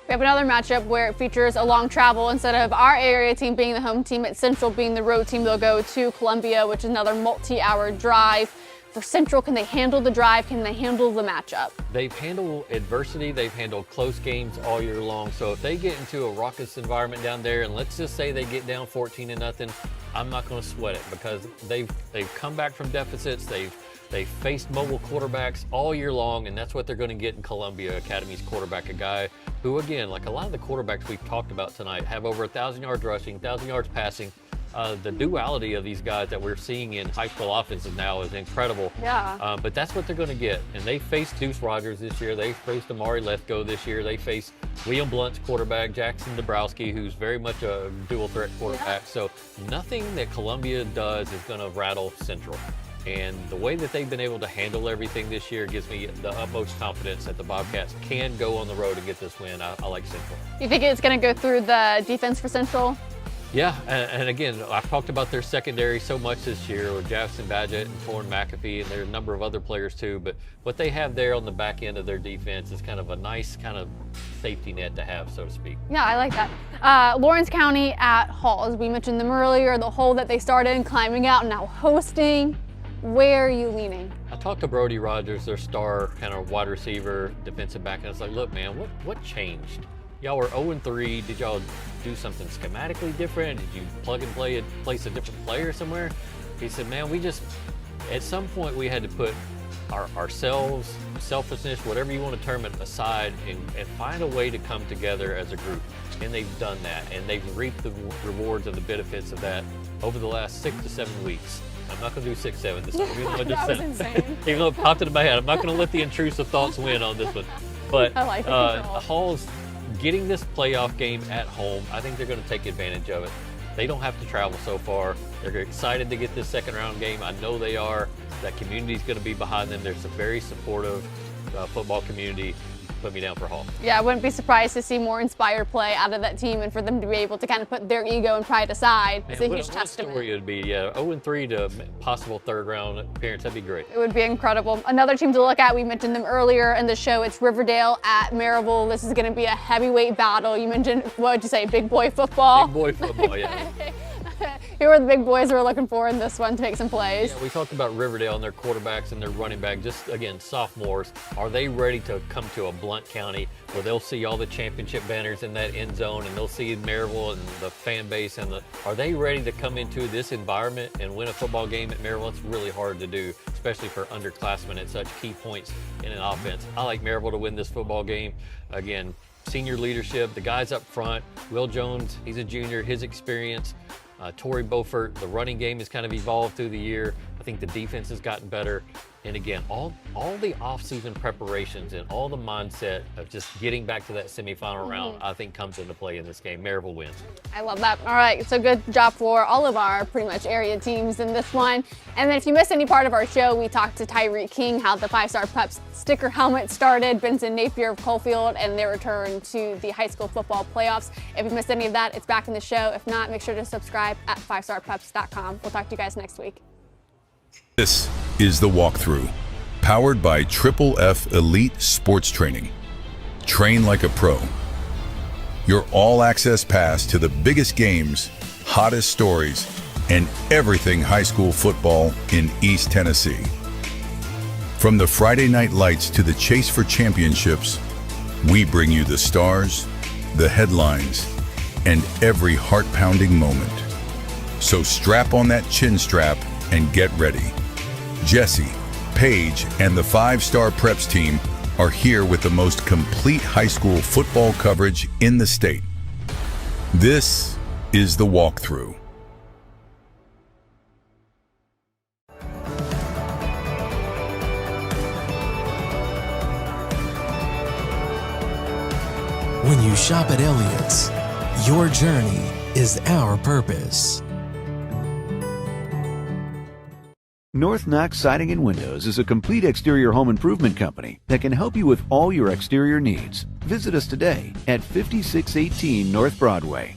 We have another matchup where it features a long travel. Instead of our area team being the home team, at Central being the road team, they'll go to Columbia, which is another multi-hour drive. For Central, can they handle the drive? Can they handle the matchup? They've handled adversity. They've handled close games all year long. So if they get into a raucous environment down there, and let's just say they get down 14-0, I'm not going to sweat it because they've come back from deficits. They've faced mobile quarterbacks all year long, and that's what they're going to get in Columbia Academy's quarterback, a guy who, again, like a lot of the quarterbacks we've talked about tonight, have over 1,000 yards rushing, 1,000 yards passing. The duality of these guys that we're seeing in high school offenses now is incredible. Yeah. But that's what they're going to get. And they faced Deuce Rogers this year. They faced Amari Lethgo this year. They faced William Blunt's quarterback, Jackson Dabrowski, who's very much a dual threat quarterback. Yeah. So nothing that Columbia does is going to rattle Central. And the way that they've been able to handle everything this year gives me the utmost confidence that the Bobcats can go on the road and get this win. I like Central. You think it's going to go through the defense for Central? Yeah, and again, I've talked about their secondary so much this year with Jackson Badgett and Torrin McAfee, and there are a number of other players too, but what they have there on the back end of their defense is kind of a nice kind of safety net to have, so to speak. Yeah, I like that. Lawrence County at Halls. We mentioned them earlier, the hole that they started in, climbing out, now hosting. Where are you leaning? I talked to Brody Rogers, their star kind of wide receiver, defensive back, and I was like, look, man, what changed? Y'all were 0-3. Did y'all do something schematically different? Did you plug and play and place a different player somewhere? He said, man, we just, at some point we had to put ourselves, selfishness, whatever you want to term it, aside and find a way to come together as a group. And they've done that, and they've reaped the rewards and the benefits of that over the last 6 to 7 weeks. I'm not going to do 6-7 this time. Even though I just That was insane. even though it popped into my head, I'm not going to let the intrusive thoughts win on this one. But I like it. Hall's getting this playoff game at home, I think they're going to take advantage of it. They don't have to travel so far. They're excited to get this second round game. I know they are. That community is going to be behind them. There's a very supportive football community. put me down for Hall. Yeah, I wouldn't be surprised to see more inspired play out of that team and for them to be able to kind of put their ego and pride aside. It's a huge testament. What it would be, 0-3 to possible third-round appearance. That'd be great. It would be incredible. Another team to look at, we mentioned them earlier in the show. It's Riverdale at Maryville. This is going to be a heavyweight battle. You mentioned, what would you say, big boy football? Big boy football, yeah. Who are the big boys we're looking for in this one to make some plays? Yeah, we talked about Riverdale and their quarterbacks and their running back, just again, sophomores. Are they ready to come to a Blount County where they'll see all the championship banners in that end zone and they'll see Maryville and the fan base are they ready to come into this environment and win a football game at Maryville? It's really hard to do, especially for underclassmen at such key points in an offense. I like Maryville to win this football game. Again, senior leadership, the guys up front, Will Jones, he's a junior, his experience. Torrey Beaufort, the running game has kind of evolved through the year. I think the defense has gotten better. And again, all the off-season preparations and all the mindset of just getting back to that semifinal round, I think comes into play in this game. Maryville wins. I love that. All right, so good job for all of our pretty much area teams in this one. And then if you missed any part of our show, we talked to Tyreek King, how the 5-Star Preps sticker helmet started, Benson Napier of Coalfield, and their return to the high school football playoffs. If you missed any of that, it's back in the show. If not, make sure to subscribe at 5starpreps.com. We'll talk to you guys next week. This is the Walk-Thru, powered by Triple F Elite Sports Training. Train like a pro. Your all-access pass to the biggest games, hottest stories, and everything high school football in East Tennessee. From the Friday night lights to the chase for championships, we bring you the stars, the headlines, and every heart-pounding moment. So strap on that chin strap and get ready. Jesse, Paige, and the 5-Star Preps team are here with the most complete high school football coverage in the state. This is the Walk-Thru. When you shop at Elliott's, your journey is our purpose. North Knox Siding and Windows is a complete exterior home improvement company that can help you with all your exterior needs. Visit us today at 5618 North Broadway.